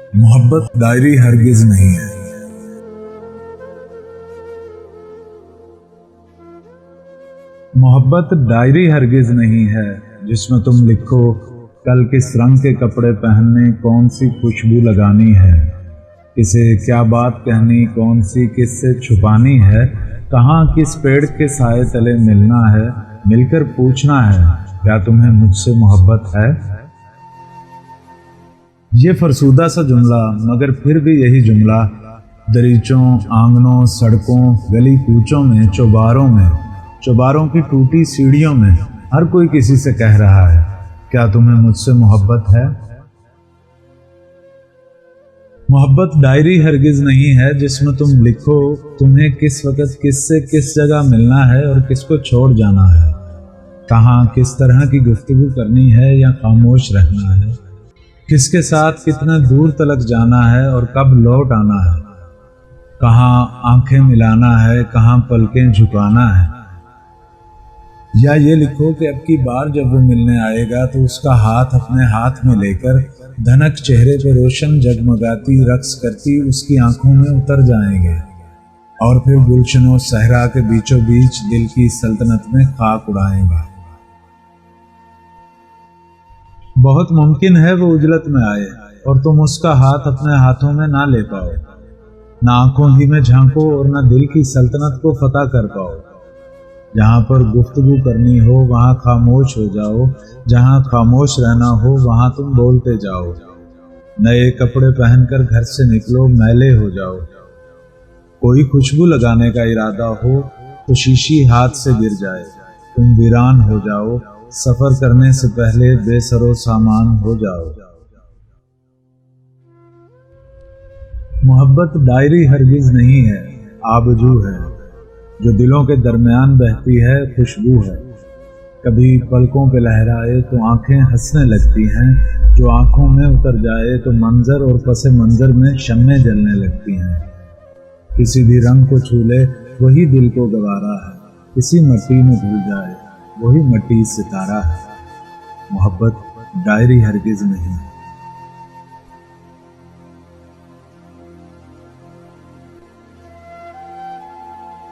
मोहब्बत डायरी हरगिज नहीं है। मोहब्बत डायरी हरगिज नहीं है जिसमें तुम लिखो कल किस रंग के कपड़े पहनने, कौन सी खुशबू लगानी है, किसे क्या बात कहनी, कौन सी किससे छुपानी है, कहाँ किस पेड़ के साए तले मिलना है, मिलकर पूछना है क्या तुम्हें मुझसे मोहब्बत है। ये फरसूदा सा जुमला मगर फिर भी यही जुमला दरीचों, आंगनों, सड़कों, गली कूचों में, चौबारों की टूटी सीढ़ियों में हर कोई किसी से कह रहा है क्या तुम्हें मुझसे मोहब्बत है। मोहब्बत डायरी हरगिज नहीं है जिसमें तुम लिखो तुम्हें किस वक्त किससे किस जगह मिलना है और किसको छोड़ जाना है, कहाँ किस तरह की गुफ्तगू करनी है या खामोश रहना है, किसके साथ कितना दूर तलक जाना है और कब लौट आना है, कहाँ आंखें मिलाना है, कहाँ पलकें झुकाना है। या ये लिखो कि अब की बार जब वो मिलने आएगा तो उसका हाथ अपने हाथ में लेकर धनक चेहरे पे रोशन जगमगाती रक्स करती उसकी आंखों में उतर जाएंगे और फिर गुलशनों सहरा के बीचों बीच दिल की सल्तनत में खाक उड़ाएंगे। बहुत मुमकिन है वो उजलत में आए और तुम उसका हाथ अपने हाथों में ना ले पाओ, ना आंखों ही में झांको और ना दिल की सल्तनत को फतह कर पाओ। जहां पर गुफ्तगू करनी हो वहां खामोश हो जाओ, जहां खामोश रहना हो वहां तुम बोलते जाओ। नए कपड़े पहनकर घर से निकलो, मैले हो जाओ। कोई खुशबू लगाने का इरादा हो तो शीशी हाथ से गिर जाए, तुम वीरान हो जाओ। सफर करने से पहले बेसरो सामान हो जाओ। मोहब्बत डायरी हरगिज नहीं है, आबजू है जो दिलों के दरमियान बहती है, खुशबू है। कभी पलकों पे लहराए तो आंखें हंसने लगती हैं, जो आंखों में उतर जाए तो मंजर और पसे मंजर में शम्में जलने लगती हैं। किसी भी रंग को छू ले वही दिल को गवारा है, किसी मट्टी में धुल जाए वही मट्टी सितारा है। मोहब्बत डायरी हरगिज नहीं।